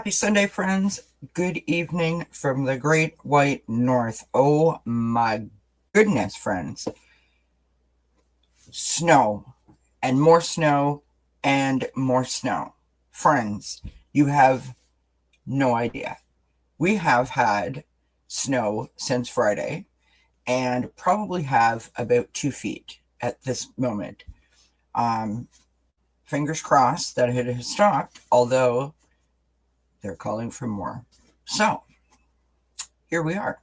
Happy Sunday, friends. Good evening from the Great White North. Oh my goodness, friends. Snow and more snow and more snow. Friends, you have no idea. We have had snow since Friday and probably have about 2 feet at this moment. Fingers crossed that it has stopped, although they're calling for more. So, here we are.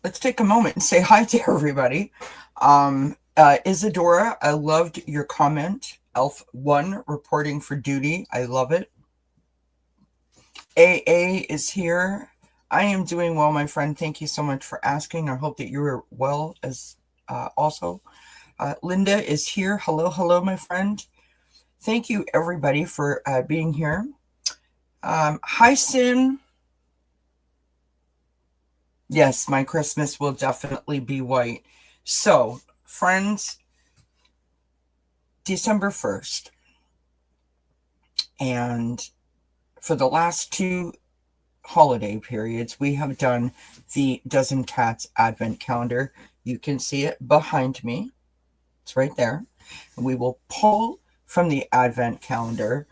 Let's take a moment and say hi to everybody. Isadora, I loved your comment. Elf1 reporting for duty. I love it. AA is here. I am doing well, my friend. Thank you so much for asking. I hope that you're well as also. Linda is here. Hello, my friend. Thank you, everybody, for being here. Hi, Sin. Yes, my Christmas will definitely be white. So, friends, December 1st. And for the last 2 holiday periods, we have done the dznCat's Advent Calendar. You can see it behind me. It's right there. And we will pull from the Advent Calendar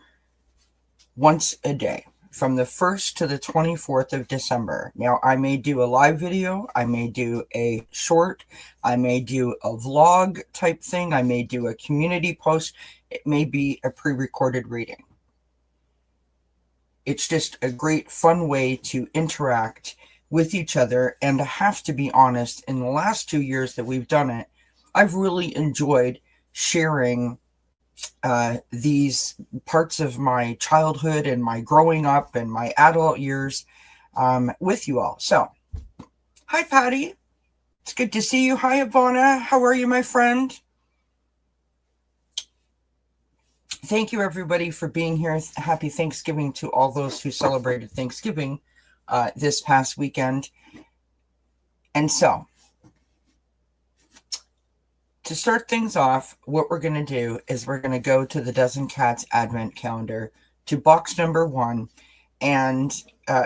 once a day from the 1st to the 24th of December. Now, I may do a live video. I may do a short. I may do a vlog type thing. I may do a community post. It may be a pre-recorded reading. It's just a great, fun way to interact with each other. And I have to be honest, in the last 2 years that we've done it, I've really enjoyed sharing these parts of my childhood and my growing up and my adult years with you all. So, hi, Patty. It's good to see you. Hi, Ivana. How are you, my friend? Thank you, everybody, for being here. Happy Thanksgiving to all those who celebrated Thanksgiving this past weekend. And so, to start things off, what we're going to do is we're going to go to the dznCat's Advent Calendar, to box number 1. And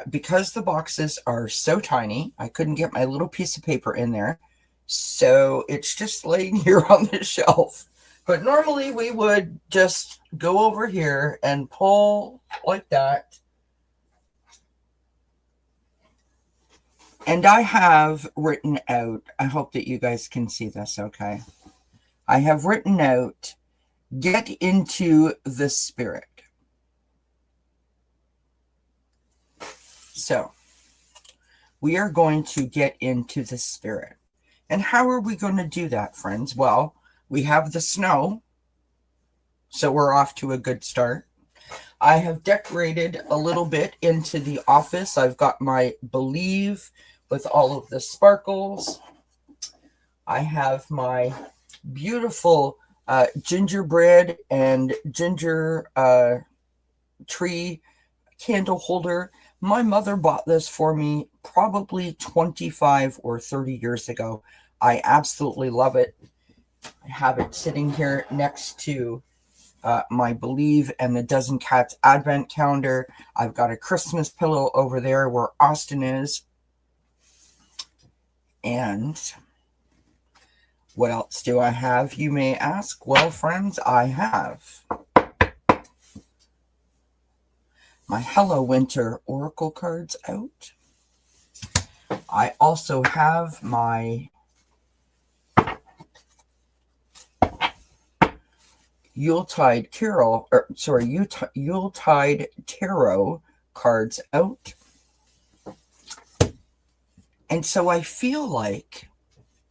because the boxes are so tiny, I couldn't get my little piece of paper in there. So it's just laying here on the shelf. But normally we would just go over here and pull like that. And I have written out, I hope that you guys can see this, okay? I have written out, get into the spirit. So, we are going to get into the spirit. And how are we going to do that, friends? Well, we have the snow, so we're off to a good start. I have decorated a little bit into the office. I've got my Believe with all of the sparkles. I have my beautiful gingerbread and ginger tree candle holder. My mother bought this for me probably 25 or 30 years ago. I absolutely love it. I have it sitting here next to my Believe and the dznCat's Advent Calendar. I've got a Christmas pillow over there where Austin is. And what else do I have, you may ask? Well, friends, I have my Hello Winter Oracle cards out. I also have my Yuletide Tarot cards out. And so I feel like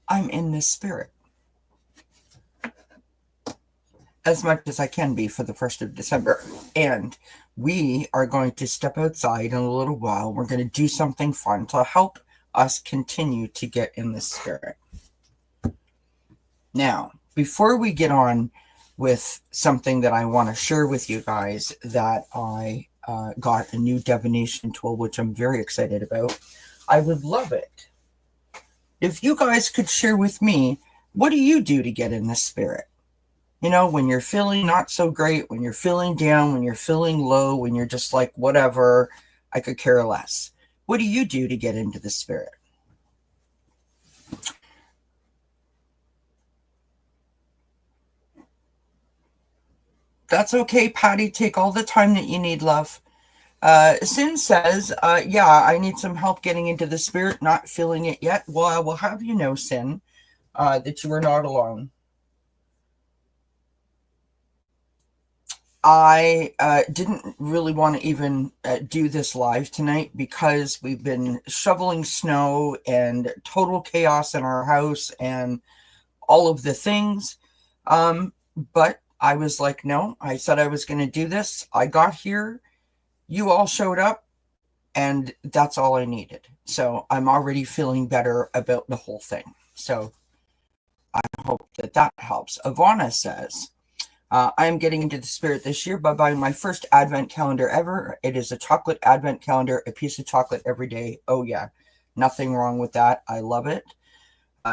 I'm in the spirit as much as I can be for the 1st of December. And we are going to step outside in a little while. We're going to do something fun to help us continue to get in the spirit. Now, before we get on with something that I want to share with you guys, that I got a new divination tool, which I'm very excited about, I would love it if you guys could share with me, what do you do to get in the spirit? You know, when you're feeling not so great, when you're feeling down, when you're feeling low, when you're just like, whatever, I could care less. What do you do to get into the spirit? That's okay, Patty. Take all the time that you need, love. Sin says, yeah, I need some help getting into the spirit, not feeling it yet. Well, I will have you know, Sin, that you are not alone. I didn't really want to even do this live tonight because we've been shoveling snow and total chaos in our house and all of the things. But I was like, no, I said I was going to do this. I got here. You all showed up, and that's all I needed. So I'm already feeling better about the whole thing. So I hope that that helps. Ivana says, I am getting into the spirit this year by buying my first advent calendar ever. It is a chocolate advent calendar, a piece of chocolate every day. Oh, yeah. Nothing wrong with that. I love it.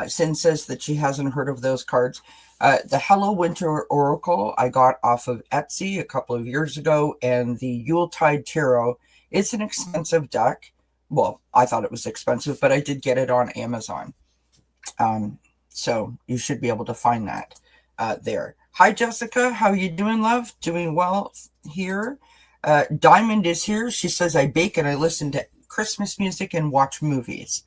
Sin says that she hasn't heard of those cards. The Hello Winter Oracle I got off of Etsy a couple of years ago, and the Yuletide Tarot is an expensive deck. Well, I thought it was expensive, but I did get it on Amazon. So you should be able to find that there. Hi, Jessica. How you doing, love? Doing well here. Diamond is here. She says, I bake and I listen to Christmas music and watch movies.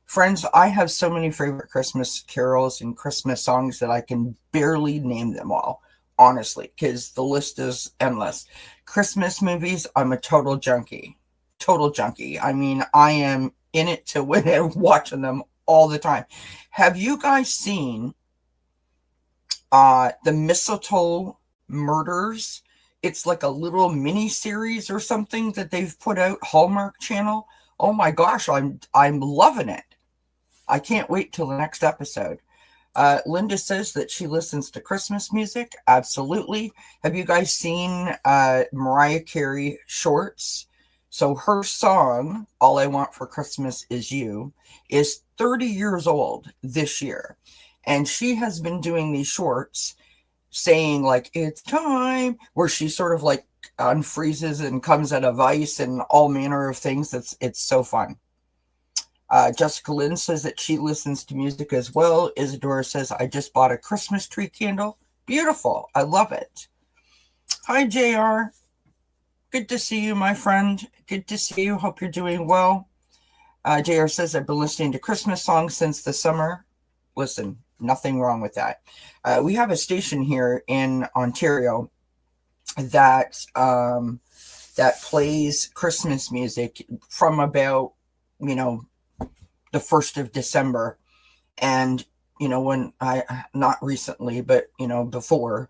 Friends, I have so many favorite Christmas carols and Christmas songs that I can barely name them all, honestly, because the list is endless. Christmas movies, I'm a total junkie. Total junkie. I mean, I am in it to win it, watching them all the time. Have you guys seen the Mistletoe Murders? It's like a little mini series or something that they've put out, Hallmark Channel. Oh my gosh, I'm loving it. I can't wait till the next episode. Linda says that she listens to Christmas music. Absolutely. Have you guys seen Mariah Carey shorts? So her song, All I Want for Christmas Is You, is 30 years old this year. And she has been doing these shorts saying like, it's time, where she sort of like unfreezes and comes out of ice and all manner of things. It's so fun. Jessica Lynn says that she listens to music as well. Isadora says, I just bought a Christmas tree candle. Beautiful. I love it. Hi, JR. Good to see you, my friend. Good to see you. Hope you're doing well. JR says, I've been listening to Christmas songs since the summer. Listen, nothing wrong with that. We have a station here in Ontario that that plays Christmas music from about, the 1st of December. And, when not recently, but, before,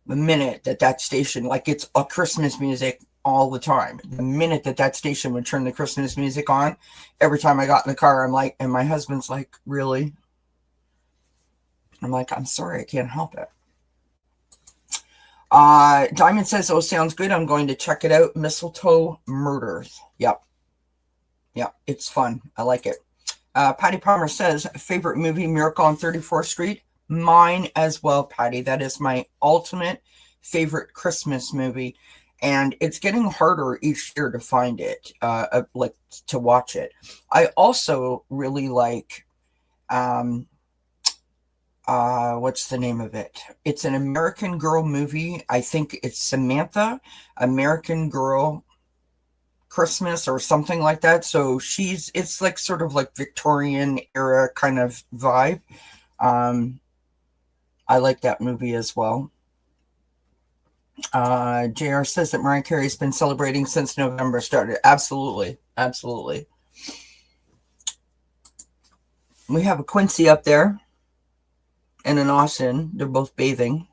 the minute that station, like it's a Christmas music all the time. The minute that station would turn the Christmas music on, every time I got in the car, I'm like, and my husband's like, really? I'm like, I'm sorry, I can't help it. Diamond says, oh, sounds good. I'm going to check it out. Mistletoe Murders. Yep. Yeah, it's fun. I like it. Patty Palmer says, favorite movie, Miracle on 34th Street. Mine as well, Patty. That is my ultimate favorite Christmas movie. And it's getting harder each year to find it, like to watch it. I also really like, what's the name of it? It's an American Girl movie. I think it's Samantha, American Girl Christmas or something like that. So it's like sort of like Victorian era kind of vibe. I like that movie as well. JR says that Mariah Carey's been celebrating since November started. Absolutely. Absolutely. We have a Quincy up there and an Austin. They're both bathing.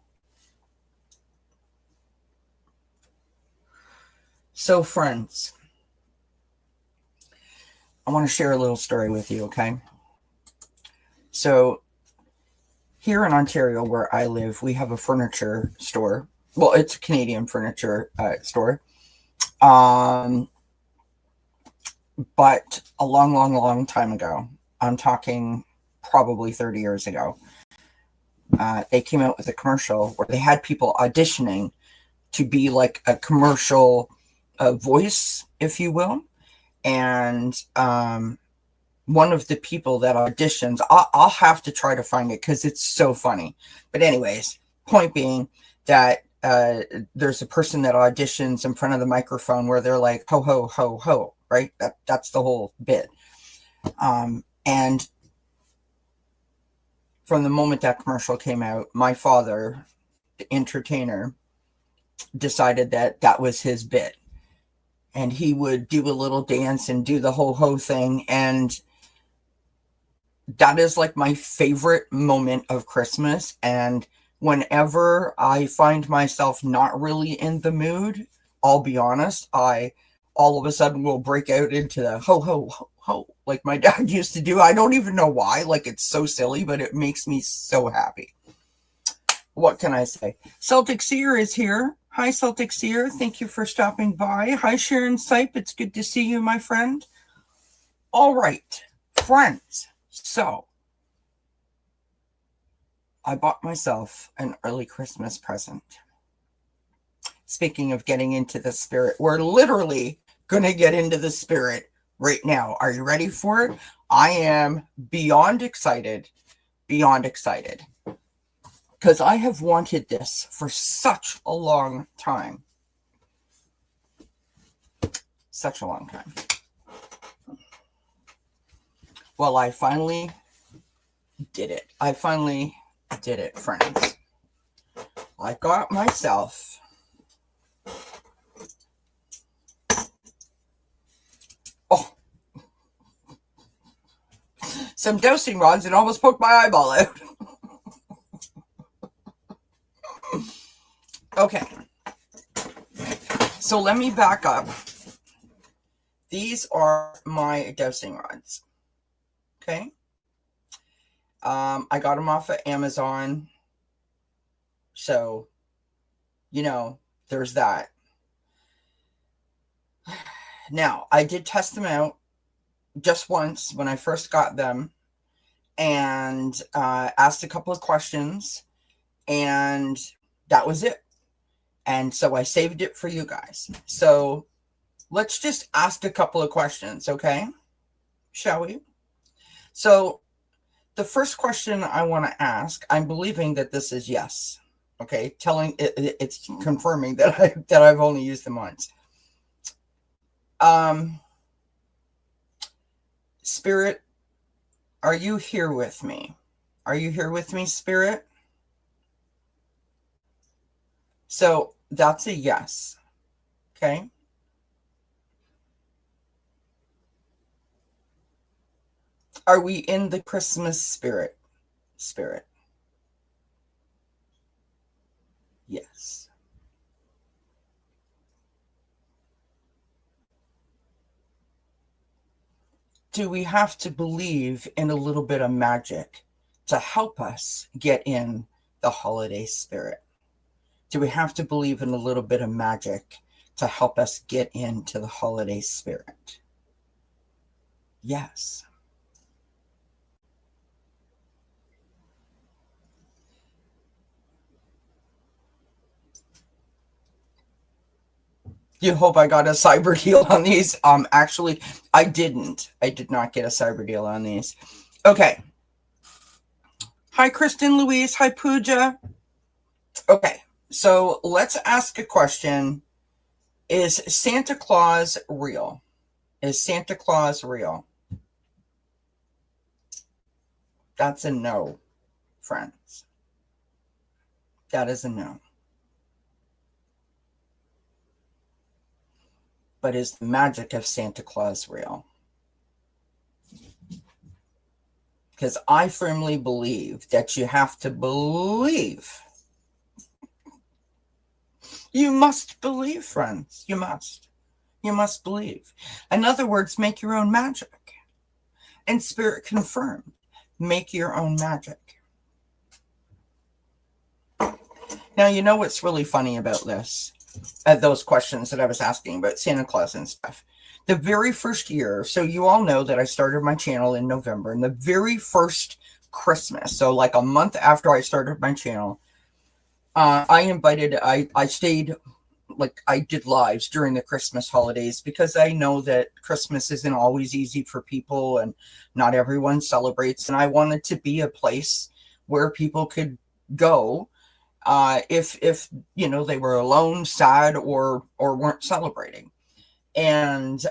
So, friends, I want to share a little story with you, okay? So, here in Ontario, where I live, we have a furniture store. Well, it's a Canadian furniture store. But a long time ago, I'm talking probably 30 years ago, they came out with a commercial where they had people auditioning to be like a commercial voice, if you will. And one of the people that auditions, I'll have to try to find it because it's so funny. But anyways, point being that there's a person that auditions in front of the microphone where they're like, ho, ho, ho, ho, right? That's the whole bit. And from the moment that commercial came out, my father, the entertainer, decided that that was his bit. And he would do a little dance and do the ho-ho thing. And that is like my favorite moment of Christmas. And whenever I find myself not really in the mood, I'll be honest, I all of a sudden will break out into the ho, ho, ho, ho, like my dad used to do. I don't even know why. Like, it's so silly, but it makes me so happy. What can I say? Celtic Seer is here. Hi, Celtic Seer. Thank you for stopping by. Hi, Sharon Sipe. It's good to see you, my friend. All right, friends. So, I bought myself an early Christmas present. Speaking of getting into the spirit, we're literally going to get into the spirit right now. Are you ready for it? I am beyond excited. Beyond excited. Because I have wanted this for such a long time. Such a long time. Well, I finally did it. I finally did it, friends. I got myself some dowsing rods and almost poked my eyeball out. Okay. So let me back up. These are my dowsing rods. Okay. I got them off of Amazon. So, you know, there's that. Now, I did test them out just once when I first got them and asked a couple of questions, and that was it. And so I saved it for you guys. So let's just ask a couple of questions, okay? Shall we? So the first question I want to ask, I'm believing that this is yes. Okay, it's confirming that I've only used them once. Spirit, are you here with me? Are you here with me, Spirit? So that's a yes. Okay. Are we in the Christmas spirit? Spirit. Yes. Do we have to believe in a little bit of magic to help us get in the holiday spirit? Do we have to believe in a little bit of magic to help us get into the holiday spirit? Yes. You hope I got a cyber deal on these. Actually, I didn't. I did not get a cyber deal on these. Okay. Hi, Kristen Louise. Hi, Pooja. Okay. So let's ask a question. Is Santa Claus real? Is Santa Claus real? That's a no, friends. That is a no. But is the magic of Santa Claus real? Because I firmly believe that you have to believe. You must believe, friends. You must. You must believe. In other words, make your own magic. And Spirit confirmed, make your own magic. Now, you know what's really funny about this? Those questions that I was asking about Santa Claus and stuff. The very first year, so you all know that I started my channel in November, and the very first Christmas. So like a month after I started my channel, I stayed, like I did lives during the Christmas holidays because I know that Christmas isn't always easy for people and not everyone celebrates. And I wanted to be a place where people could go if you know, they were alone, sad, or weren't celebrating. And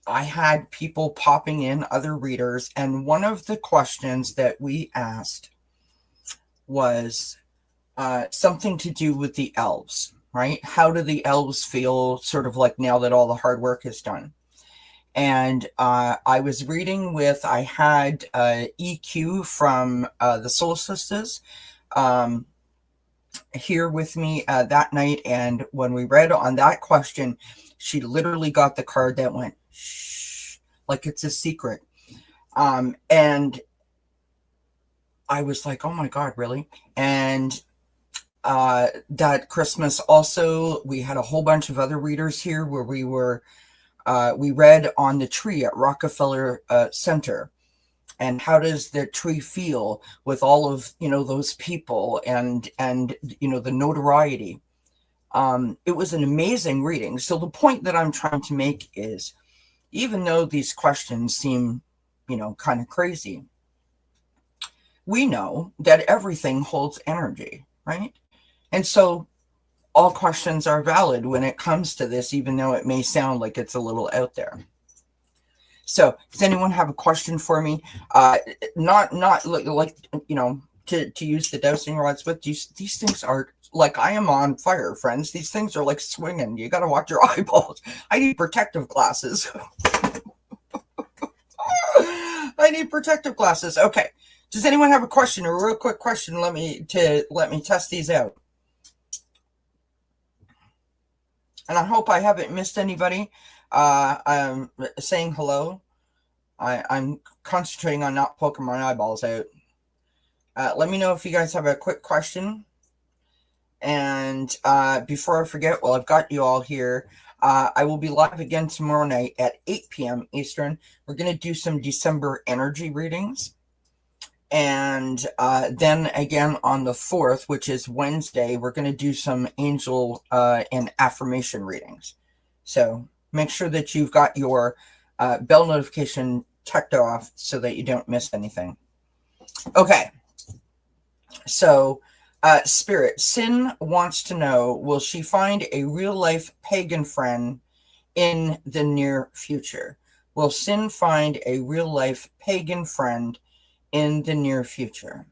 I had people popping in, other readers, and one of the questions that we asked was something to do with the elves, right? How do the elves feel sort of like now that all the hard work is done? And I was reading with, I had EQ from the Soul Sisters here with me that night. And when we read on that question, she literally got the card that went, shh, like it's a secret. And I was like, oh my God, really? And that Christmas also, we had a whole bunch of other readers here where we read on the tree at Rockefeller Center. And how does the tree feel with all of, you know, those people and you know, the notoriety? It was an amazing reading. So the point that I'm trying to make is, even though these questions seem, you know, kind of crazy, we know that everything holds energy, right? And so all questions are valid when it comes to this, even though it may sound like it's a little out there. So does anyone have a question for me? Not like, you know, to use the dowsing rods with. These things are like, I am on fire, friends. These things are like swinging. You got to watch your eyeballs. I need protective glasses. I need protective glasses. Okay. Does anyone have a question, a real quick question? Let me test these out. And I hope I haven't missed anybody. I'm saying hello. I'm concentrating on not poking my eyeballs out. Let me know if you guys have a quick question. And before I forget, well, I've got you all here. I will be live again tomorrow night at 8 p.m. Eastern. We're going to do some December energy readings. And then again on the 4th, which is Wednesday, we're going to do some angel and affirmation readings. So make sure that you've got your bell notification checked off so that you don't miss anything. Okay. So, Spirit, Sin wants to know, will she find a real-life pagan friend in the near future? Will Sin find a real-life pagan friend in the near future?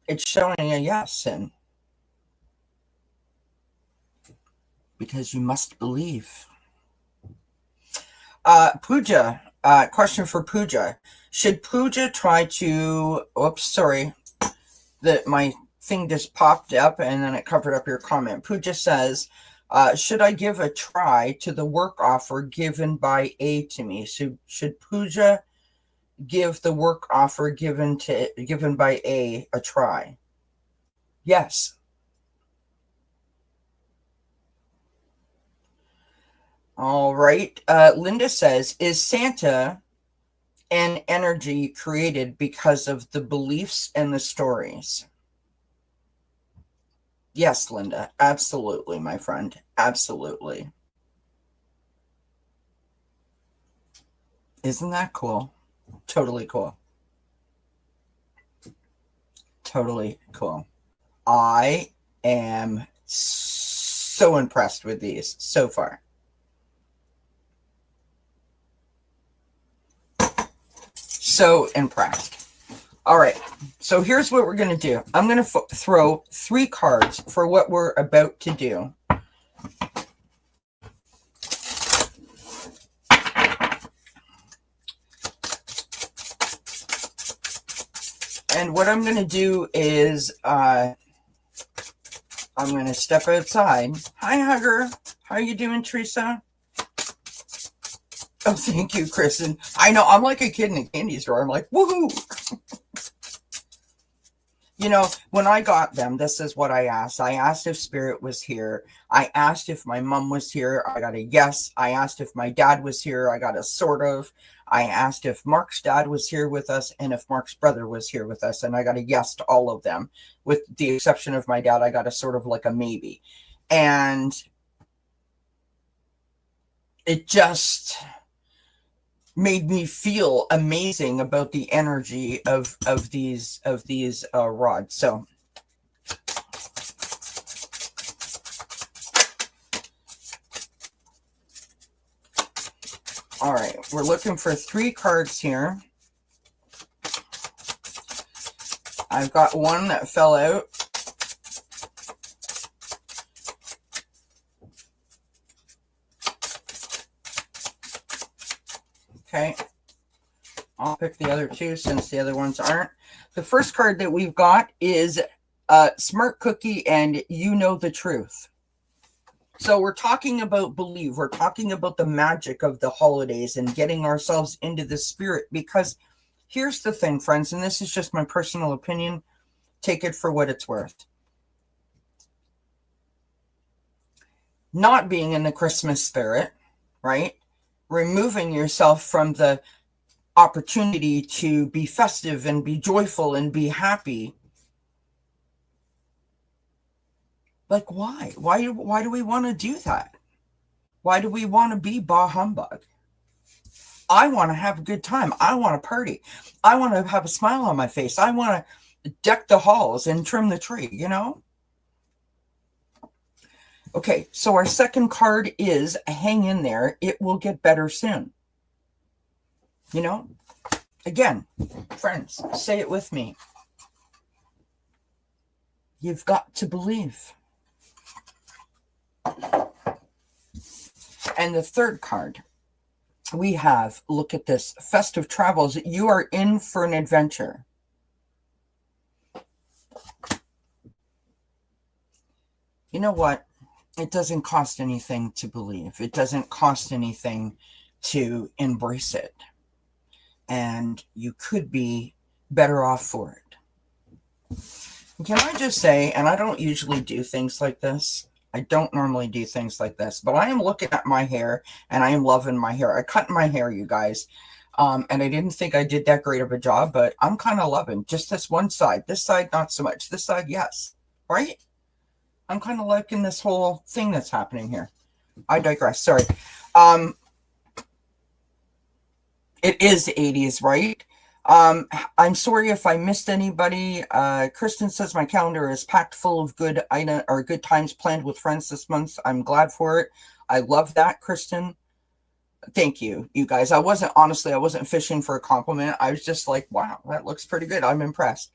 It's showing a yes, Sin. Because you must believe. Pooja, question for Pooja. Should Pooja try to, oops, sorry, that my thing just popped up and then it covered up your comment. Pooja says, should I give a try to the work offer given by A to me? So should Pooja give the work offer given by A try? Yes. All right. Linda says, is Santa an energy created because of the beliefs and the stories? Yes, Linda. Absolutely, my friend. Absolutely. Isn't that cool? Totally cool. Totally cool. I am so impressed with these so far. So impressed. All right. So here's what we're going to do. I'm going to throw 3 cards for what we're about to do. And what I'm going to do is I'm going to step outside. Hi, Hugger. How are you doing, Teresa? Oh, thank you, Kristen. I know, I'm like a kid in a candy store. I'm like, woohoo! You know, when I got them, this is what I asked. I asked if Spirit was here. I asked if my mom was here. I got a yes. I asked if my dad was here. I got a sort of. I asked if Mark's dad was here with us and if Mark's brother was here with us, and I got a yes to all of them. With the exception of my dad, I got a sort of like a maybe. And it just made me feel amazing about the energy of these rods. So all right, we're looking for 3 cards here. I've got one that fell out. Okay, I'll pick the other 2 since the other ones aren't. The first card that we've got is Smart Cookie and You Know the Truth. So we're talking about belief. We're talking about the magic of the holidays and getting ourselves into the spirit. Because here's the thing, friends, and this is just my personal opinion. Take it for what it's worth. Not being in the Christmas spirit, right? Removing yourself from the opportunity to be festive and be joyful and be happy. Like, why? Why do we want to do that? Why do we want to be bah humbug? I want to have a good time. I want to party. I want to have a smile on my face. I want to deck the halls and trim the tree, you know? Okay, so our second card is hang in there. It will get better soon. You know? Again, friends, say it with me. You've got to believe. And the third card, we have, look at this, festive travels. You are in for an adventure. You know what? It doesn't cost anything to believe. It doesn't cost anything to embrace it. And you could be better off for it. Can I just say, and I don't usually do things like this. I don't normally do things like this, but I am looking at my hair and I am loving my hair. I cut my hair, you guys. And I didn't think I did that great of a job, but I'm kind of loving just this one side. This side, not so much. This side, yes. Right? I'm kind of liking this whole thing that's happening here. I digress. Sorry. It is the 80s, right? I'm sorry if I missed anybody. Kristen says my calendar is packed full of good times planned with friends this month. I'm glad for it. I love that, Kristen. Thank you, you guys. I wasn't fishing for a compliment. I was just like, wow, that looks pretty good. I'm impressed.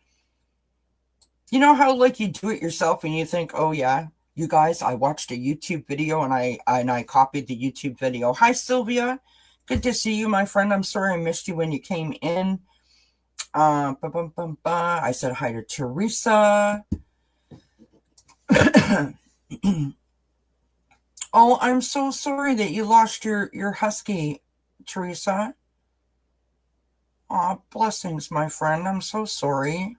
You know how like you do it yourself and you think, oh yeah, you guys, I watched a YouTube video and I copied the YouTube video. Hi, Sylvia. Good to see you, my friend. I'm sorry I missed you when you came in. I said hi to Teresa. Oh, I'm so sorry that you lost your husky, Teresa. Aw, blessings, my friend. I'm so sorry.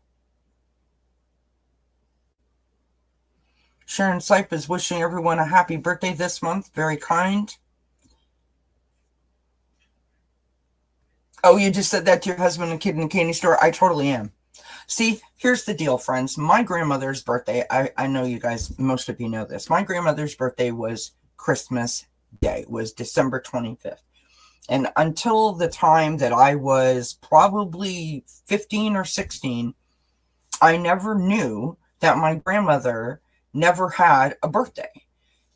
Sharon Sipe is wishing everyone a happy birthday this month. Very kind. Oh, you just said that to your husband and kid in the candy store? I totally am. See, here's the deal, friends. My grandmother's birthday, I know you guys, most of you know this. My grandmother's birthday was Christmas Day, was December 25th. And until the time that I was probably 15 or 16, I never knew that my grandmother never had a birthday.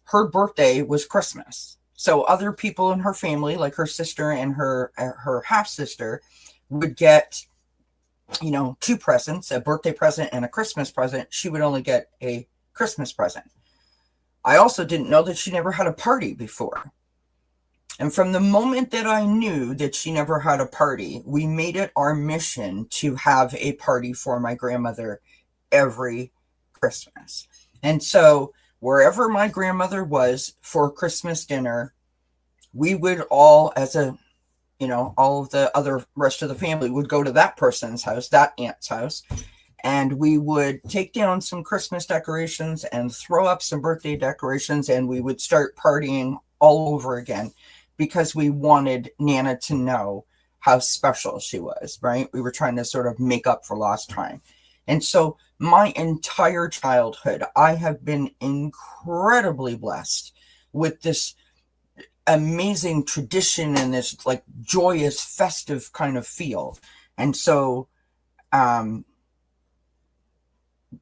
Her birthday was Christmas. So other people in her family, like her sister and her half-sister, would get, you know, 2 presents, a birthday present and a Christmas present. She would only get a Christmas present. I also didn't know that she never had a party before. And from the moment that I knew that she never had a party, we made it our mission to have a party for my grandmother every Christmas. And so wherever my grandmother was for Christmas dinner, we would all, as a, you know, all of the other rest of the family would go to that person's house, that aunt's house, and we would take down some Christmas decorations and throw up some birthday decorations, and we would start partying all over again because we wanted Nana to know how special she was, right? We were trying to sort of make up for lost time. And so my entire childhood, I have been incredibly blessed with this amazing tradition and this like joyous, festive kind of feel. And so,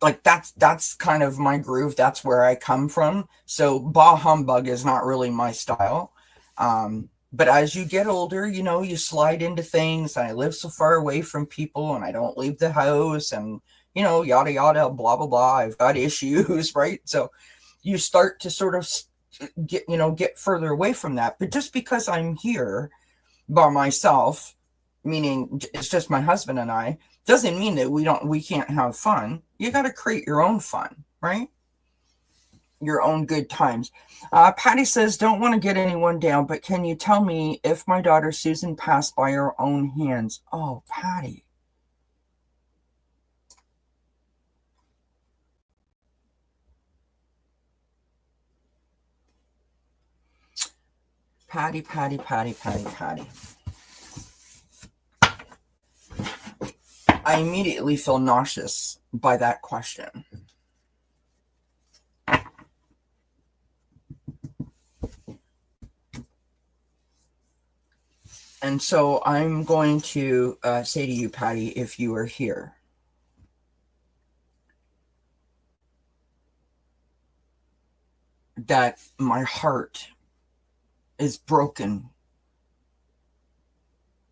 like that's kind of my groove. That's where I come from. So bah humbug is not really my style. But as you get older, you know, you slide into things. I live so far away from people and I don't leave the house and, you know, yada, yada, blah, blah, blah. I've got issues, right? So you start to sort of get further away from that. But just because I'm here by myself, meaning it's just my husband and I, doesn't mean that we can't have fun. You got to create your own fun, right? Your own good times. Patty says, don't want to get anyone down, but can you tell me if my daughter Susan passed by her own hands? Oh, Patty. Patty. I immediately feel nauseous by that question. And so I'm going to say to you, Patty, if you are here, that my heart is broken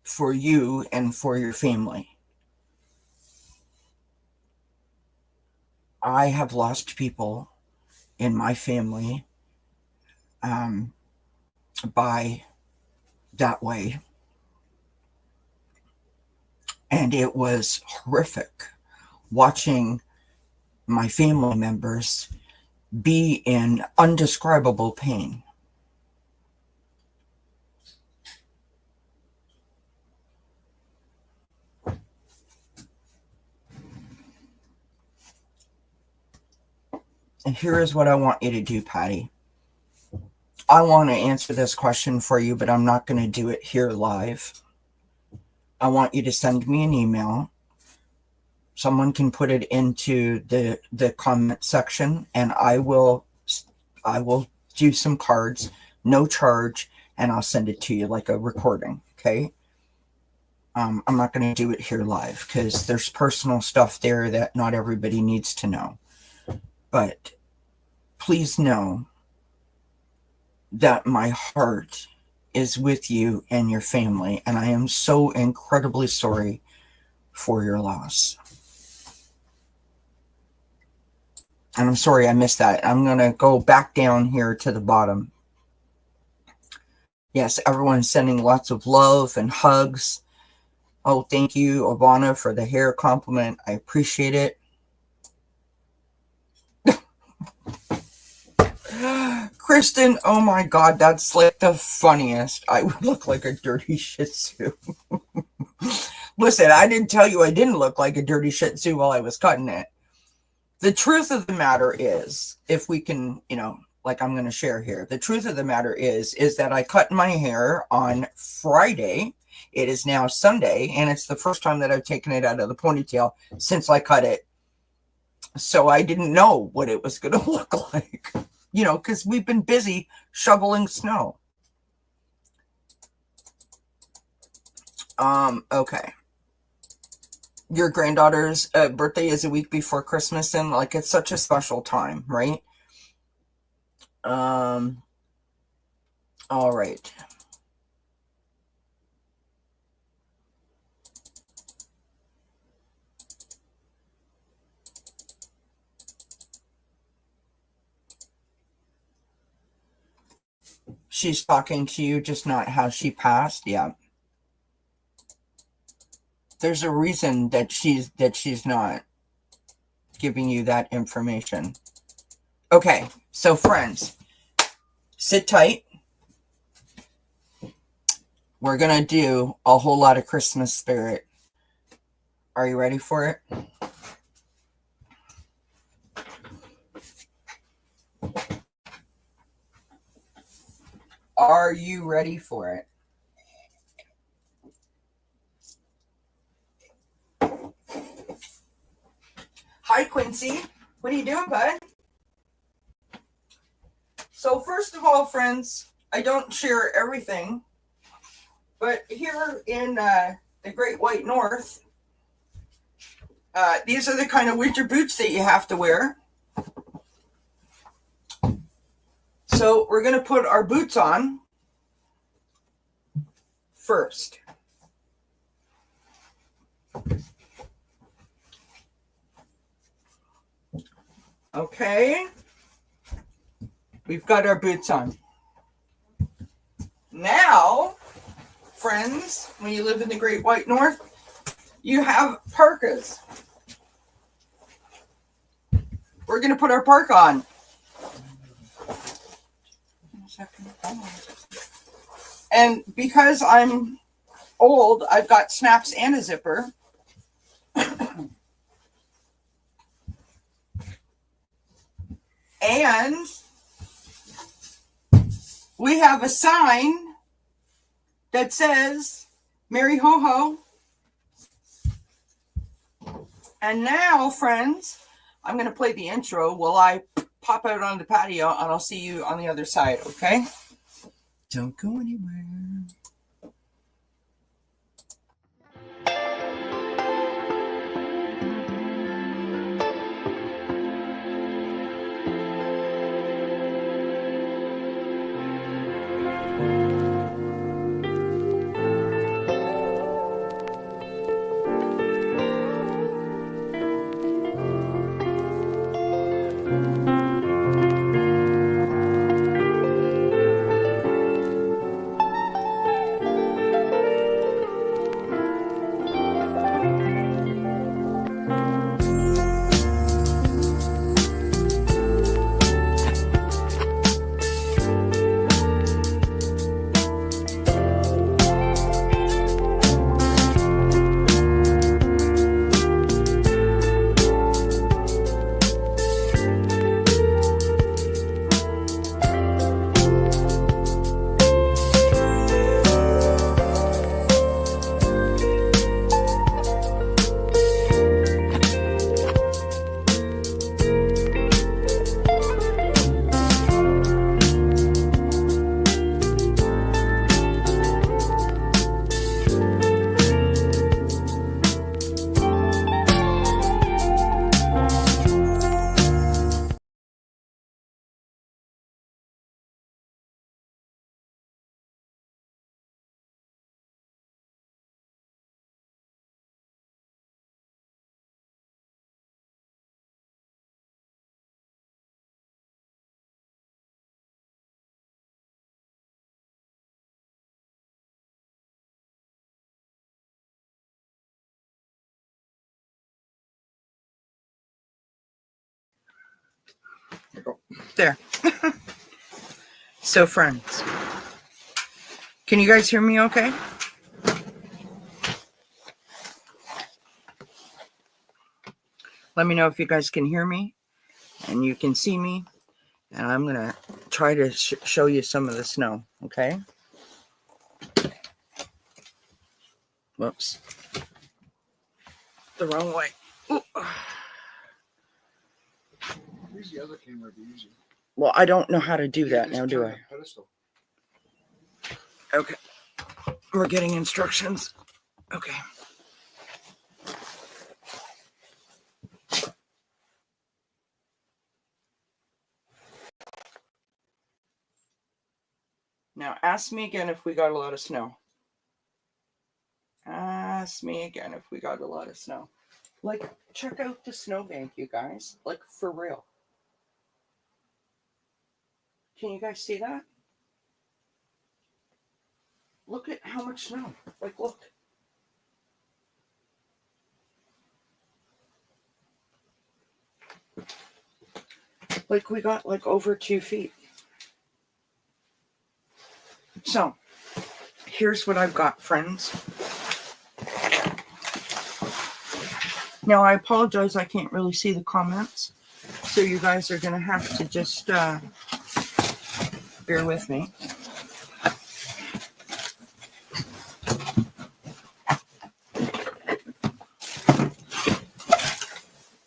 for you and for your family. I have lost people in my family by that way. And it was horrific watching my family members be in undescribable pain. And here is what I want you to do, Patty. I want to answer this question for you, but I'm not going to do it here live. I want you to send me an email. Someone can put it into the comment section, and I will do some cards, no charge, and I'll send it to you like a recording, okay? I'm not going to do it here live because there's personal stuff there that not everybody needs to know. But please know that my heart is with you and your family, and I am so incredibly sorry for your loss. And I'm sorry I missed that. I'm going to go back down here to the bottom. Yes, everyone's sending lots of love and hugs. Oh, thank you, Ivana, for the hair compliment. I appreciate it. Kristen, oh my God, that's like the funniest. I would look like a dirty Shih Tzu. Listen, I didn't tell you I didn't look like a dirty Shih Tzu while I was cutting it. The truth of the matter is, if we can, like I'm going to share here, the truth of the matter is that I cut my hair on Friday. It is now Sunday, and it's the first time that I've taken it out of the ponytail since I cut it. So I didn't know what it was going to look like, because we've been busy shoveling snow. Okay. Your granddaughter's birthday is a week before Christmas, and like it's such a special time, right? All right. She's talking to you, just not how she passed. Yeah. There's a reason that she's not giving you that information. Okay, so friends, sit tight. We're gonna do a whole lot of Christmas spirit. Are you ready for it? Are you ready for it? Hi, Quincy. What are you doing, bud? So first of all, friends, I don't share everything, but here in the Great White North, these are the kind of winter boots that you have to wear. So we're going to put our boots on first. Okay. We've got our boots on. Now, friends, when you live in the Great White North, you have parkas. We're going to put our parka on. And because I'm old, I've got snaps and a zipper. And we have a sign that says, Merry Ho Ho. And now, friends, I'm going to play the intro while I pop out on the patio, and I'll see you on the other side, okay? Don't go anywhere. There. So, friends, can you guys hear me okay? Let me know if you guys can hear me and you can see me. And I'm going to try to show you some of the snow, okay? Whoops. The wrong way. Ooh. Use the other camera to be easier. Well, I don't know how to do that now, do I? Pedestal. Okay. We're getting instructions. Okay. Now, ask me again if we got a lot of snow. Ask me again if we got a lot of snow. Like, check out the snowbank, you guys. Like, for real. Can you guys see that? Look at how much snow. Like, look. Like, we got, like, over 2 feet. So, here's what I've got, friends. Now, I apologize, I can't really see the comments. So you guys are going to have to just bear with me.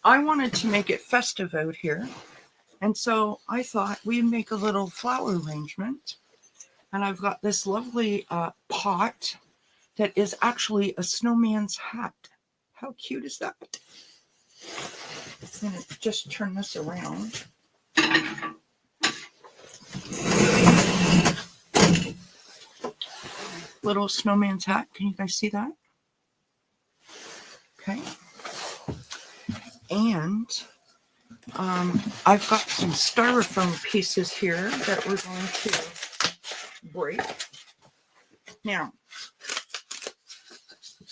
I wanted to make it festive out here. And so I thought we'd make a little flower arrangement. And I've got this lovely pot that is actually a snowman's hat. How cute is that? I'm going to just turn this around. Little snowman's hat. Can you guys see that? Okay. And I've got some styrofoam pieces here that we're going to break. Now,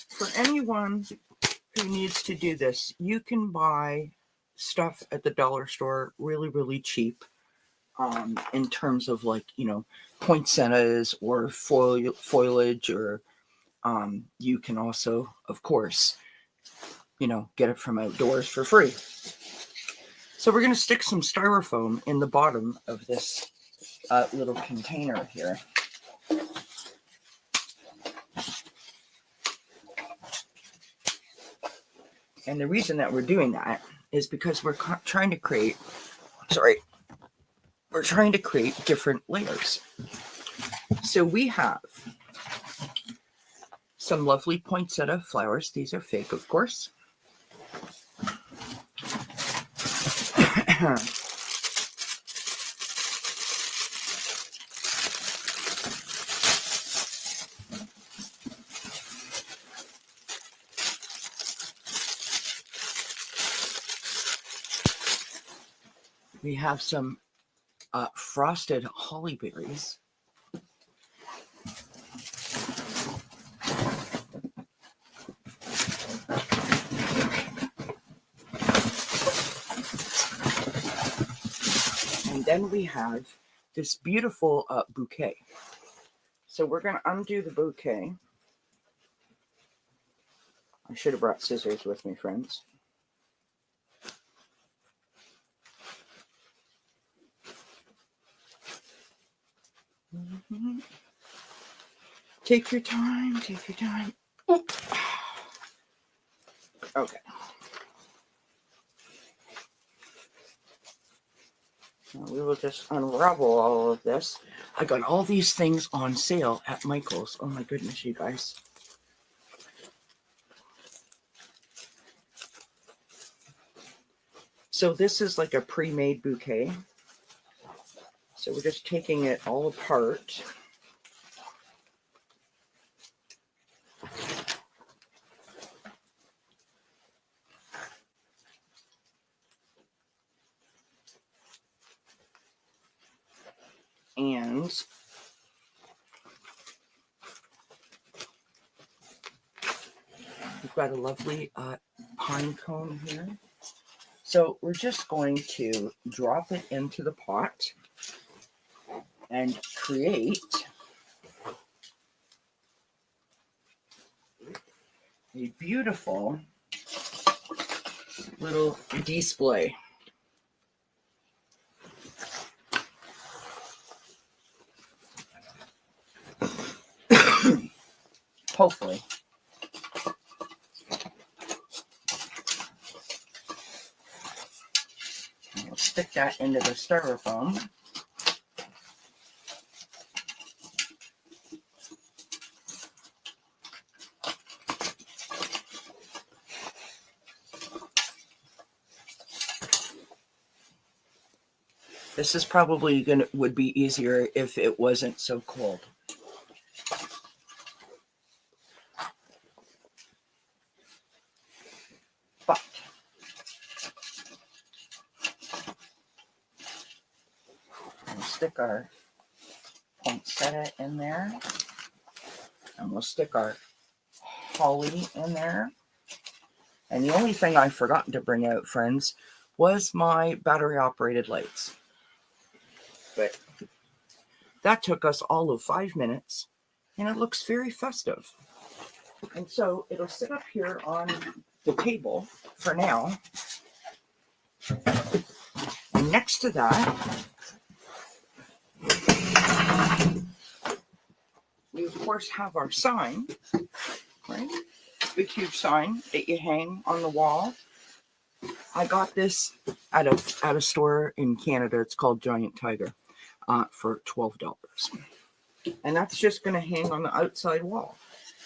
for anyone who needs to do this, you can buy stuff at the dollar store really, really cheap in terms of, like, you know, poinsettias or foliage, or you can also, of course, you know, get it from outdoors for free. So we're going to stick some styrofoam in the bottom of this little container here. And the reason that we're doing that is because we're trying to create, we're trying to create different layers. So we have some lovely poinsettia flowers. These are fake, of course. We have some frosted holly berries. And then we have this beautiful bouquet. So we're going to undo the bouquet. I should have brought scissors with me, friends. Mm-hmm. Take your time, take your time. Okay. Now we will just unravel all of this. I got all these things on sale at Michael's. Oh my goodness, you guys. So this is like a pre-made bouquet. So we're just taking it all apart. And we've got a lovely pine cone here. So we're just going to drop it into the pot and create a beautiful little display. Hopefully. And we'll stick that into the styrofoam. This is probably would be easier if it wasn't so cold. But we'll stick our poinsettia in there, and we'll stick our holly in there. And the only thing I forgot to bring out, friends, was my battery operated lights. But that took us all of 5 minutes, and it looks very festive. And so it'll sit up here on the table for now. And next to that, we of course have our sign, right? Big huge sign that you hang on the wall. I got this at a store in Canada. It's called Giant Tiger for $12. And that's just going to hang on the outside wall.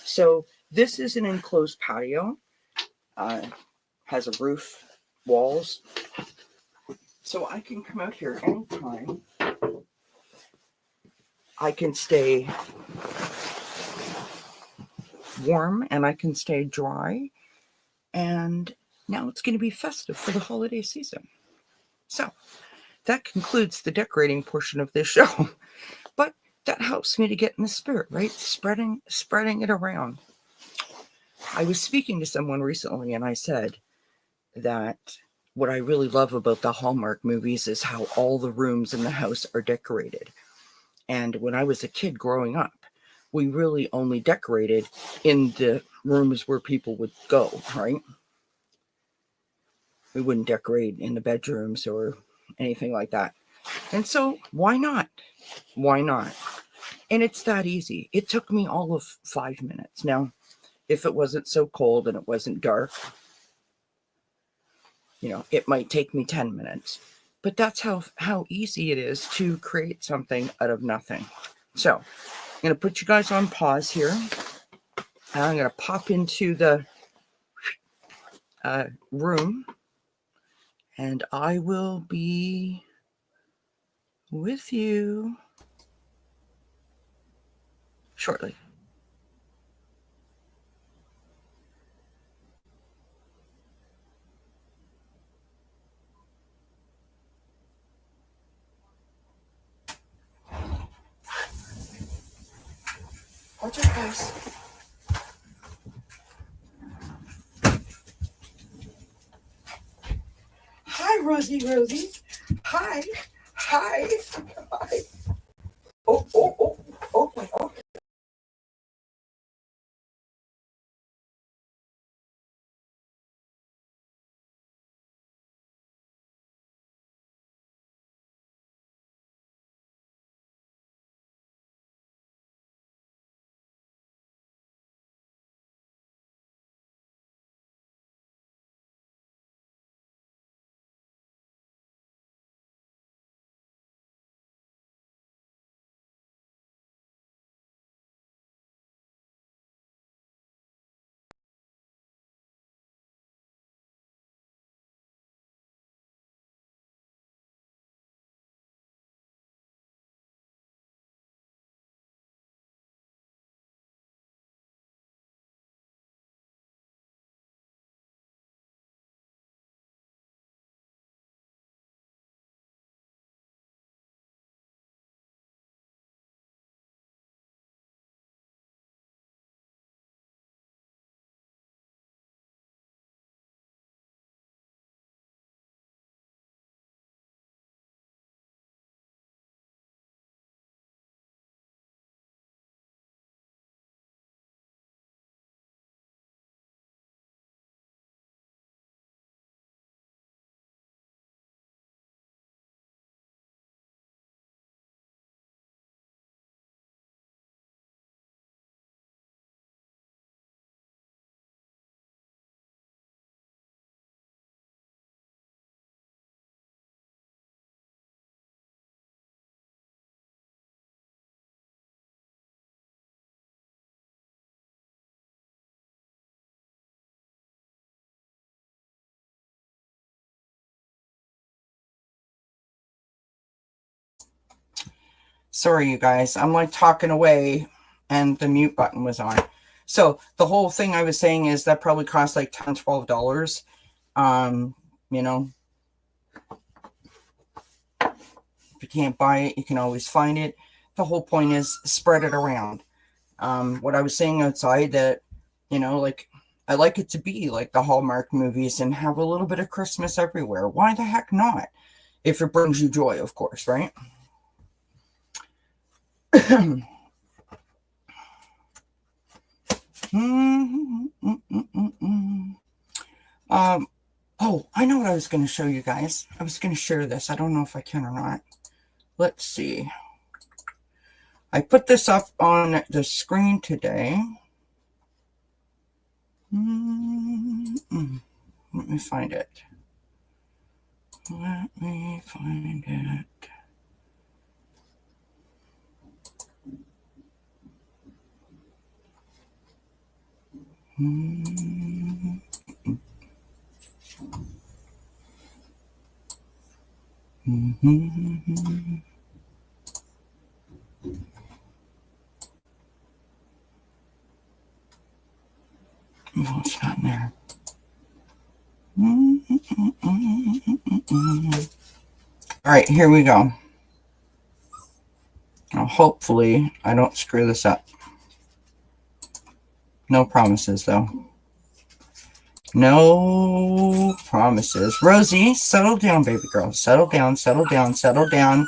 So this is an enclosed patio. Has a roof, walls. So I can come out here anytime. I can stay warm and I can stay dry. And now it's going to be festive for the holiday season. So that concludes the decorating portion of this show. But that helps me to get in the spirit, right? Spreading it around. I was speaking to someone recently and I said that what I really love about the Hallmark movies is how all the rooms in the house are decorated. And when I was a kid growing up, we really only decorated in the rooms where people would go, right? We wouldn't decorate in the bedrooms or anything like that. And so why not? Why not? And it's that easy. It took me all of 5 minutes. Now, if it wasn't so cold and it wasn't dark, it might take me 10 minutes. But that's how easy it is to create something out of nothing. So I'm going to put you guys on pause here. And I'm going to pop into the room. And I will be with you shortly. Watch out, guys. Hi, Rosie. Hi. Hi. Hi. Oh. Okay. Sorry, you guys. I'm like talking away and the mute button was on. So the whole thing I was saying is that probably costs like $10, $12. If you can't buy it, you can always find it. The whole point is spread it around. What I was saying outside that, like I like it to be like the Hallmark movies and have a little bit of Christmas everywhere. Why the heck not? If it brings you joy, of course, right? Oh, I know what I was going to show you guys. I was going to share this. I don't know if I can or not. Let's see. I put this up on the screen today. Let me find it. Let me find it. Oh, it's not there. All right, here we go. Now, hopefully, I don't screw this up. No promises, though. No promises. Rosie, settle down, baby girl. Settle down, settle down, settle down.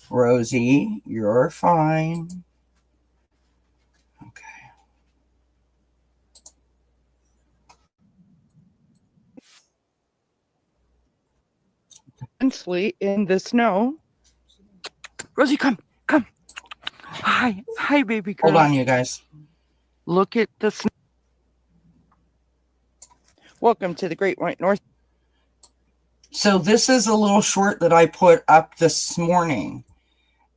Rosie, you're fine. Okay. Intensely in the snow. Rosie, come. Hi, baby girl. Hold on, you guys. Look at the snow. Welcome to the Great White North. So this is a little short that I put up this morning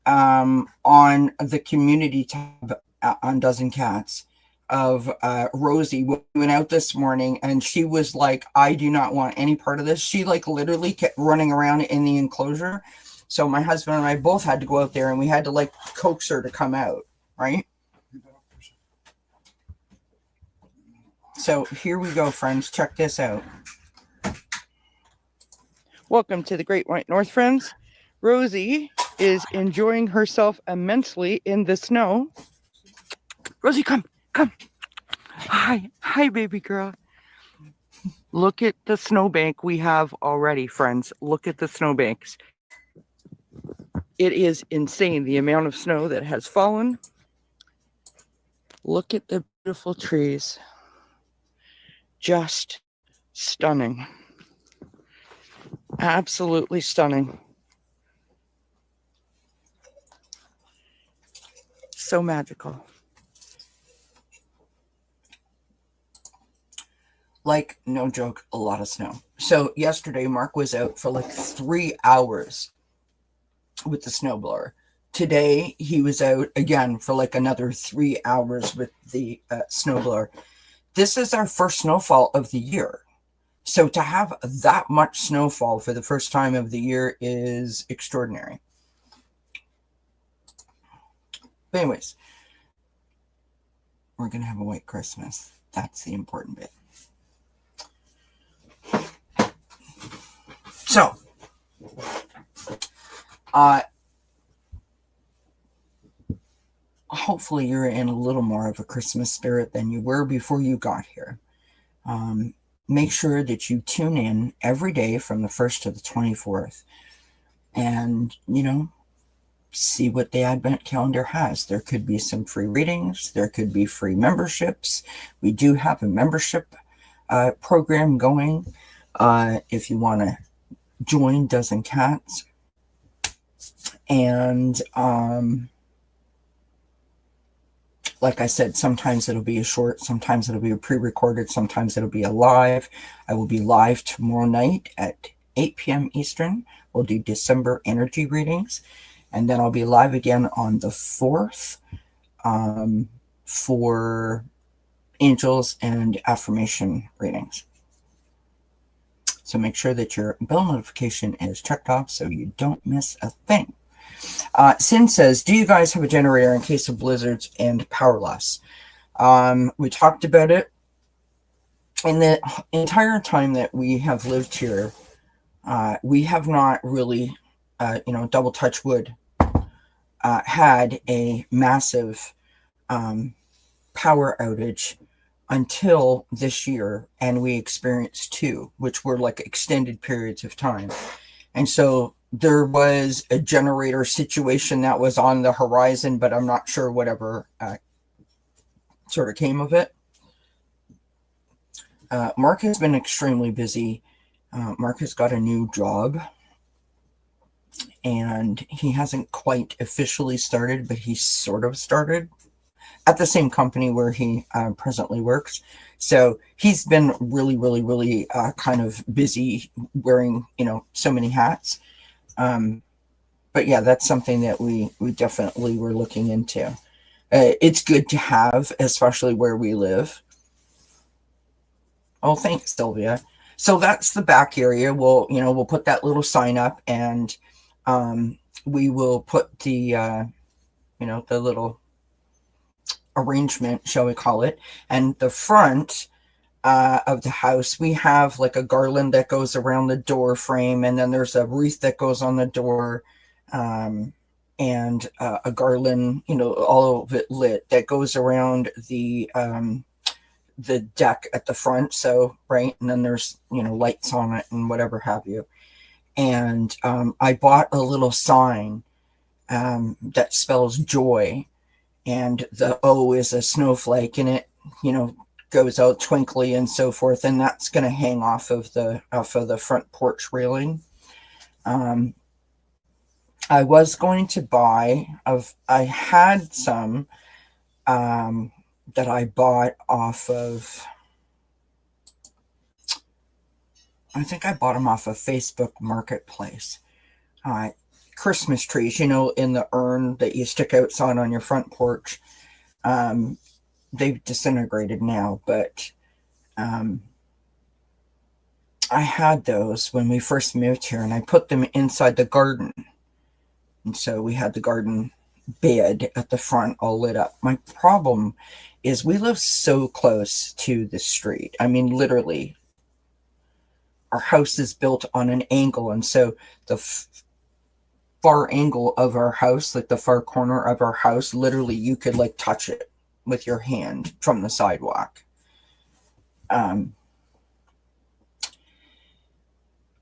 on the community tab on dznCat's of Rosie. We went out this morning and she was like, I do not want any part of this. She like literally kept running around in the enclosure. So my husband and I both had to go out there and we had to like coax her to come out, right? So here we go, friends. Check this out. Welcome to the Great White North, friends. Rosie is enjoying herself immensely in the snow. Rosie, come. Hi, baby girl. Look at the snowbank we have already, friends. Look at the snowbanks. It is insane the amount of snow that has fallen. Look at the beautiful trees. Just stunning. Absolutely stunning. So magical. Like, no joke, a lot of snow. So yesterday, Mark was out for like 3 hours with the snowblower. Today, he was out again for like another 3 hours with the snowblower. This is our first snowfall of the year. So to have that much snowfall for the first time of the year is extraordinary. But anyways, we're going to have a white Christmas. That's the important bit. So, hopefully you're in a little more of a Christmas spirit than you were before you got here. Make sure that you tune in every day from the 1st to the 24th and, see what the Advent calendar has. There could be some free readings. There could be free memberships. We do have a membership program going. If you want to join dznCat's. And like I said, sometimes it'll be a short, sometimes it'll be a pre-recorded, sometimes it'll be a live. I will be live tomorrow night at 8 p.m. Eastern. We'll do December energy readings. And then I'll be live again on the 4th for angels and affirmation readings. So make sure that your bell notification is checked off so you don't miss a thing. Sin says, do you guys have a generator in case of blizzards and power loss? We talked about it. In the entire time that we have lived here, we have not really, double touch wood, had a massive power outage until this year, and we experienced 2, which were like extended periods of time. And so there was a generator situation that was on the horizon, but I'm not sure whatever sort of came of it. Mark has been extremely busy. Mark has got a new job, and he hasn't quite officially started, but he's sort of started. at the same company where he presently works. So he's been really, really, really kind of busy wearing, so many hats. But yeah, that's something that we definitely were looking into. It's good to have, especially where we live. Oh, thanks, Sylvia. So that's the back area. We'll put that little sign up, and we will put the the little arrangement, shall we call it, and the front of the house, we have like a garland that goes around the door frame, and then there's a wreath that goes on the door, and a garland, all of it lit, that goes around the deck at the front. So right, and then there's lights on it and whatever have you. And I bought a little sign that spells joy, and the O is a snowflake, and it goes out twinkly and so forth, and that's going to hang off of the front porch railing. I was going to buy I had some that I bought off of, I think I bought them off of Facebook Marketplace. Christmas trees, in the urn that you stick outside on your front porch. They've disintegrated now, but I had those when we first moved here, and I put them inside the garden. And so we had the garden bed at the front all lit up. My problem is we live so close to the street. I mean, literally, our house is built on an angle, and so the far angle of our house, like the far corner of our house, literally you could like touch it with your hand from the sidewalk.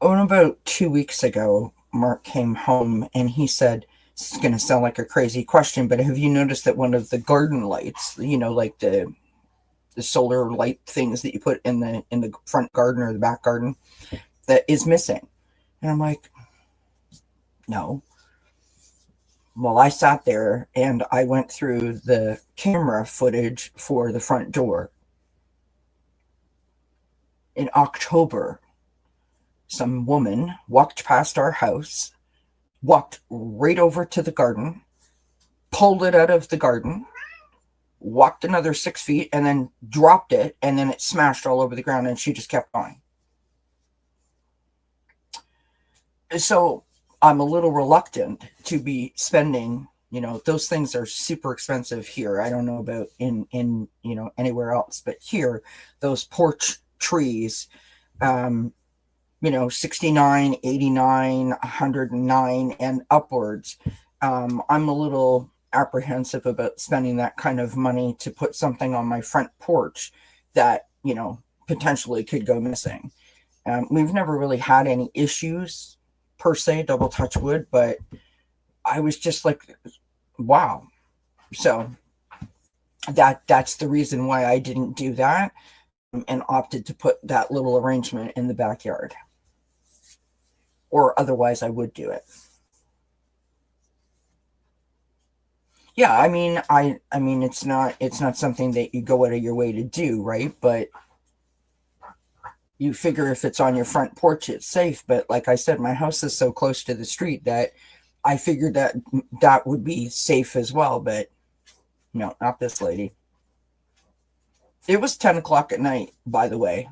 About 2 weeks ago, Mark came home and he said, this is going to sound like a crazy question, but have you noticed that one of the garden lights, like the solar light things that you put in the front garden or the back garden, that is missing? And I'm like, no. Well, I sat there and I went through the camera footage for the front door. In October, some woman walked past our house, walked right over to the garden, pulled it out of the garden, walked another 6 feet, and then dropped it, and then it smashed all over the ground, and she just kept going. So I'm a little reluctant to be spending, those things are super expensive here. I don't know about in anywhere else, but here, those porch trees, 69, 89, 109 and upwards. I'm a little apprehensive about spending that kind of money to put something on my front porch that, potentially could go missing. We've never really had any issues per se, double touch wood, but I was just like, wow. So that's the reason why I didn't do that and opted to put that little arrangement in the backyard. Or otherwise I would do it. Yeah, I mean, it's not something that you go out of your way to do, right? But you figure if it's on your front porch, it's safe. But like I said, my house is so close to the street that I figured that would be safe as well. But no, not this lady. It was 10 o'clock at night, by the way.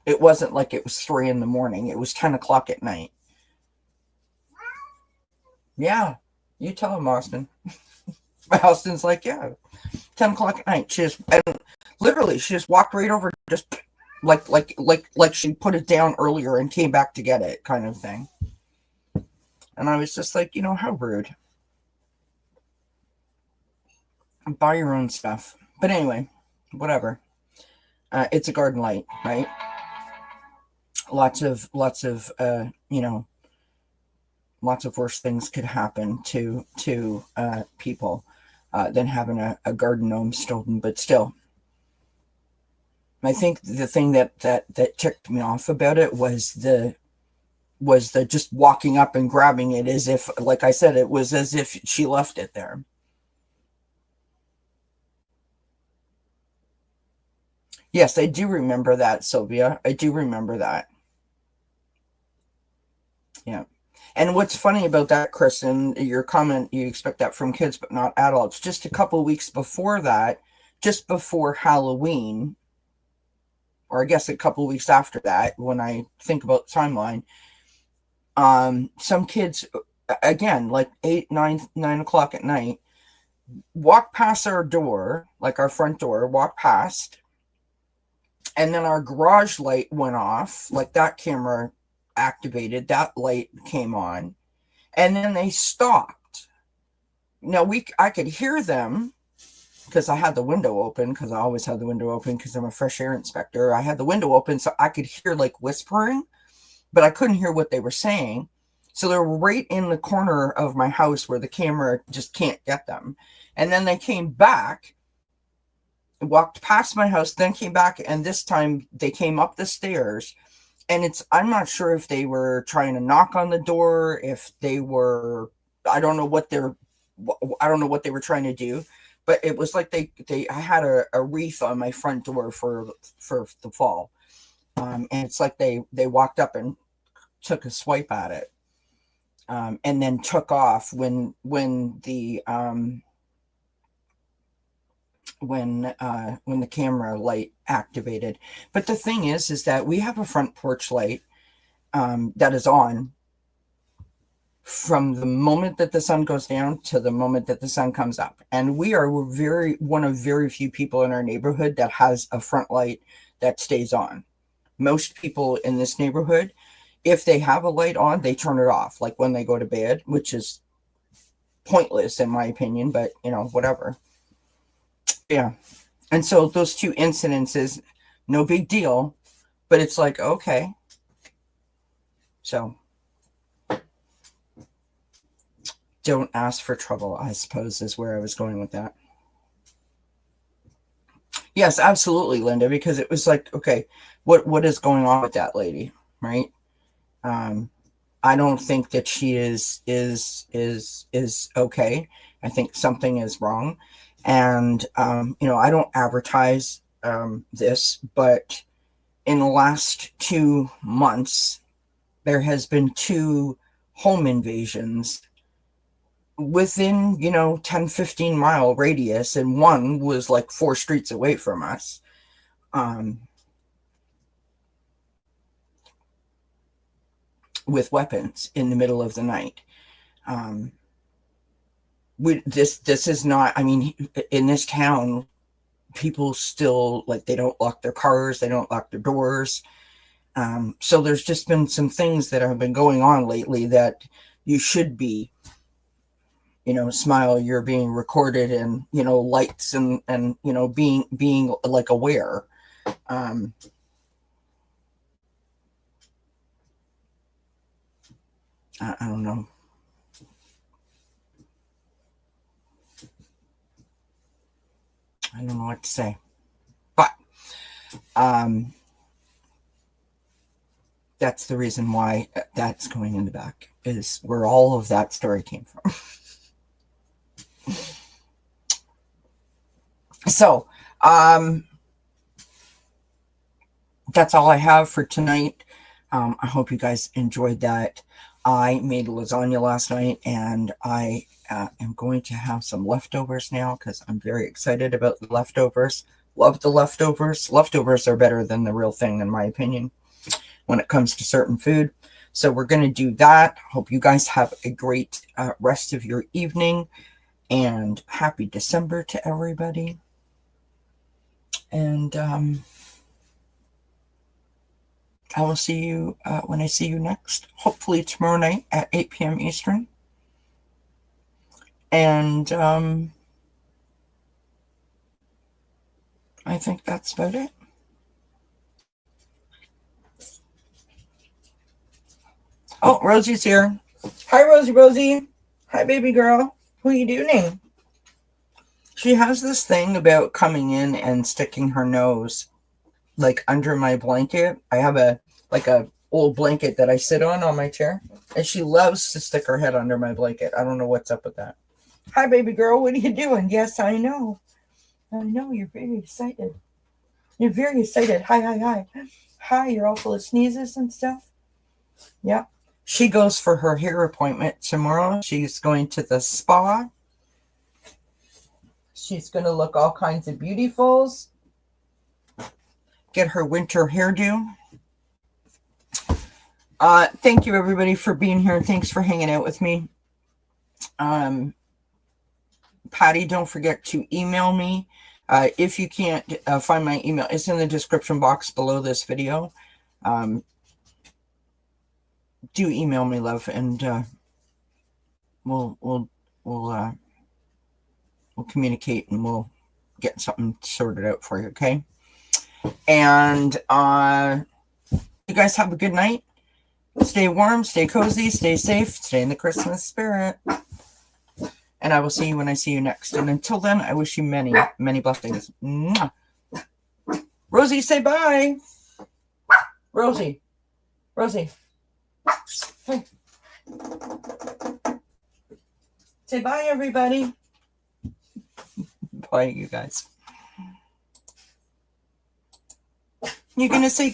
It wasn't like it was 3 a.m. It was 10 o'clock at night. Yeah, you tell him, Austin. Austin's like, yeah, 10 o'clock at night. She just walked right over, just like she put it down earlier and came back to get it, kind of thing. And I was just like, how rude. Buy your own stuff. But anyway, whatever. It's a garden light, right? Lots of lots of worse things could happen to people than having a garden gnome stolen. But still, I think the thing that ticked me off about it was the just walking up and grabbing it, as if, like I said, it was as if she left it there. Yes, I do remember that, Sylvia. I do remember that. Yeah. And what's funny about that, Kristen, your comment, you expect that from kids, but not adults. Just a couple weeks before that, just before Halloween, or I guess a couple weeks after that, when I think about the timeline, some kids, again, like 8, 9 o'clock at night, walk past our door, like our front door, walk past, and then our garage light went off, like that camera activated, that light came on, and then they stopped. Now I could hear them because I had the window open, because I always have the window open because I'm a fresh air inspector. I had the window open so I could hear like whispering, but I couldn't hear what they were saying. So they were right in the corner of my house where the camera just can't get them. And then they came back, walked past my house, then came back, and this time they came up the stairs. And I'm not sure if they were trying to knock on the door, if they were, I don't know what they were trying to do, but it was like I had a wreath on my front door for the fall. And it's like they walked up and took a swipe at it. And then took off when the camera light activated. But the thing is that we have a front porch light that is on from the moment that the sun goes down to the moment that the sun comes up. And we are one of very few people in our neighborhood that has a front light that stays on. Most people in this neighborhood, if they have a light on, they turn it off, like when they go to bed, which is pointless in my opinion, but whatever. Yeah. And so those two incidences, no big deal, but it's like, okay. So don't ask for trouble, I suppose, is where I was going with that. Yes, absolutely, Linda, because it was like, okay, what is going on with that lady, right? I don't think that she is okay. I think something is wrong. And, I don't advertise this, but in the last 2 months, there has been 2 home invasions within, 10, 15 mile radius. And one was like 4 streets away from us. With weapons in the middle of the night. This is not, I mean, in this town, people still, like, they don't lock their cars, they don't lock their doors. So there's just been some things that have been going on lately that you should be, smile, you're being recorded, and, lights and being like aware. I don't know. I don't know what to say, but that's the reason why that's going in the back, is where all of that story came from. So that's all I have for tonight. I hope you guys enjoyed that. I made lasagna last night, and I am going to have some leftovers now because I'm very excited about the leftovers. Love the leftovers. Leftovers are better than the real thing, in my opinion, when it comes to certain food. So we're going to do that. Hope you guys have a great rest of your evening, and happy December to everybody. And I will see you when I see you next, hopefully tomorrow night at 8 p.m. Eastern. And I think that's about it. Oh, Rosie's here. Hi, Rosie. Hi, baby girl. What are you doing? She has this thing about coming in and sticking her nose like under my blanket. I have a old blanket that I sit on my chair, and she loves to stick her head under my blanket. I don't know what's up with that. Hi, baby girl. What are you doing? Yes, I know. You're very excited. You're very excited. Hi, hi, hi. Hi, you're all full of sneezes and stuff. Yeah. She goes for her hair appointment tomorrow. She's going to the spa. She's going to look all kinds of beautifuls. Get her winter hairdo. Thank you, everybody, for being here. Thanks for hanging out with me. Patty, don't forget to email me. If you can't find my email, it's in the description box below this video. Do email me, love, and we'll communicate, and we'll get something sorted out for you. Okay. And you guys have a good night. Stay warm, stay cozy, stay safe, stay in the Christmas spirit. And I will see you when I see you next. And until then, I wish you many, many blessings. Mwah. Rosie, say bye. Rosie. Rosie. Hey. Say bye, everybody. Bye, you guys. You're going to say